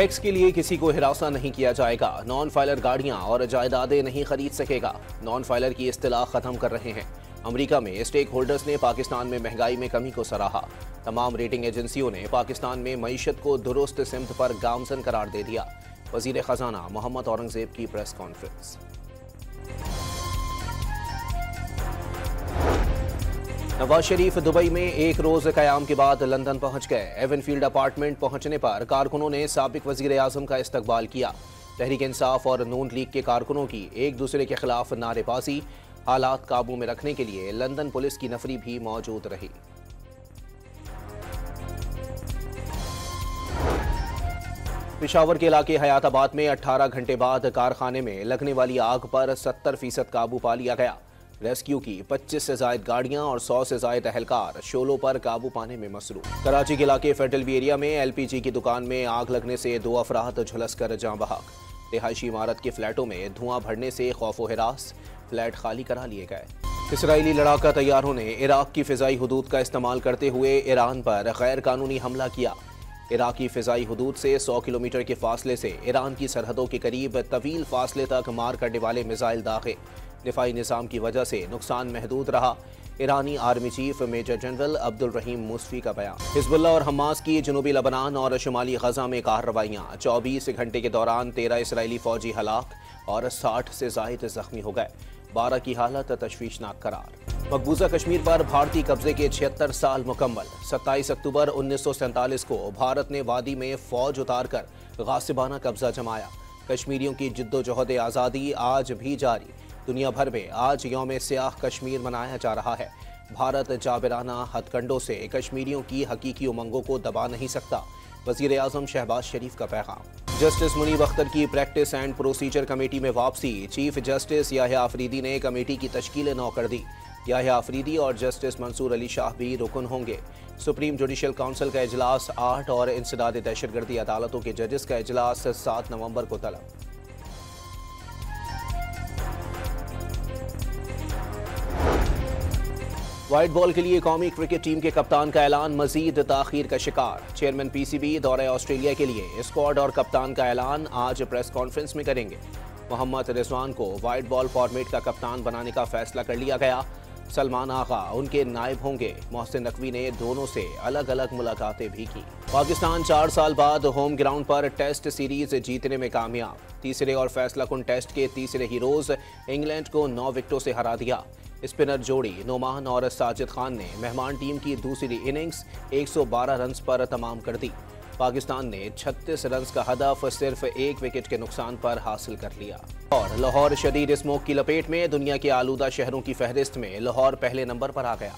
Tax के लिए किसी को हिरासा नहीं किया जाएगा। नॉन फाइलर गाड़ियां और जायदादें नहीं खरीद सकेगा। नॉन फाइलर की इस्तिलाह खत्म कर रहे हैं। अमेरिका में स्टेक होल्डर्स ने पाकिस्तान में महंगाई में कमी को सराहा। तमाम रेटिंग एजेंसियों ने पाकिस्तान में मईशत को दुरुस्त सिमत पर गामजन करार दे दिया। वजीर खजाना मोहम्मद औरंगजेब की press conference. Nawaz Sharif Dubai में एक रोज कयाम के बाद लंदन पहुंच गए। एवनफील्ड अपार्टमेंट पहुंचने पर कारकुनों ने साबिक वजीर आजम का इस्तकबाल किया। तहरीक इंसाफ और नून लीग के कारकुनों की एक दूसरे के खिलाफ नारेबाजी। हालात काबू में रखने के लिए लंदन पुलिस की नफरी भी मौजूद रही। पेशावर के इलाके हयाताबाद में 18 घंटे बाद कारखाने में लगने वाली आग पर 70% काबू पा लिया गया। रेस्क्यू की 25 से ज्यादा गाड़ियां और 100 से ज्यादा एहलकार शोलों पर काबू पाने में मसरूफ। कराची के इलाके फेडरल एरिया में एलपीजी की दुकान में आग लगने से 2 अफराद झुलसकर जाँ बहक। रिहायशी इमारत के फ्लैटों में धुआं भरने से खौफो हिरास, फ्लैट खाली करा लिए गए। इसराइली लड़ाका तैयारों ने इराक की फिजाई हदूद का इस्तेमाल करते हुए ईरान पर गैर कानूनी हमला किया। इराकी फिजाई हदूद से 100 किलोमीटर के फासले से ईरान की सरहदों के करीब तवील फासले तक मार करने वाले मिसाइल दागे। दिफाई निज़ाम की वजह से नुकसान महदूद रहा। ईरानी army chief major general Abdul Rahim Mousavi का बयान। हिजबुल्लाह और हमास की जनूबी लबनान और शुमाली गजा में कार्रवाइयाँ। 24 घंटे के दौरान 13 इसराइली फौजी हलाक और 60 से जायद जख्मी हो गए। 12 की हालत तशवीशनाक करार। मकबूजा कश्मीर पर भारतीय कब्जे के 76 साल मुकम्मल। 27 अक्टूबर 1947 को भारत ने वादी में फौज उतारकर गासिबाना कब्जा जमाया। कश्मीरियों की जिद्दोजहद आज़ादी आज भी जारी। दुनिया भर में आज यौम सियाह कश्मीर मनाया जा रहा है। भारत जाबिराना हथकंडों से कश्मीरियों की हकीकी उमंगों को दबा नहीं सकता। वजीर आजम शहबाज शरीफ का पैगाम। जस्टिस मुनीब अख्तर की प्रैक्टिस एंड प्रोसीजर कमेटी में वापसी। चीफ जस्टिस याह्या अफरीदी ने कमेटी की तश्कील नौ कर दी। याह्या अफरीदी और जस्टिस मंसूर अली शाह भी रुकन होंगे। सुप्रीम जुडिशल काउंसिल का इजलास 8 और इंसदाद दहशतगर्दी अदालतों के जजेस का इजलास 7 नवंबर को तलब। व्हाइट बॉल के लिए कौमी क्रिकेट टीम के कप्तान का ऐलान मजीद ताखीर का शिकार। चेयरमैन पीसीबी दौरे ऑस्ट्रेलिया के लिए स्क्वाड और कप्तान का ऐलान आज प्रेस कॉन्फ्रेंस में करेंगे। मोहम्मद रिजवान को व्हाइट बॉल फॉर्मेट का कप्तान बनाने का फैसला कर लिया गया। सलमान आगा उनके नायब होंगे। मोहसिन नकवी ने दोनों से अलग अलग मुलाकातें भी की। पाकिस्तान 4 साल बाद होम ग्राउंड पर टेस्ट सीरीज जीतने में कामयाब। तीसरे और फैसलाकुन टेस्ट के तीसरे ही रोज इंग्लैंड को 9 विकेटों से हरा दिया। स्पिनर जोड़ी नोमान और साजिद खान ने मेहमान टीम की दूसरी इनिंग्स 112 रन्स पर तमाम कर दी। पाकिस्तान ने 36 रन्स का हदफ सिर्फ 1 विकेट के नुकसान पर हासिल कर लिया। और लाहौर शदीद स्मोक की लपेट में। दुनिया के आलूदा शहरों की फहरिस्त में लाहौर पहले नंबर पर आ गया।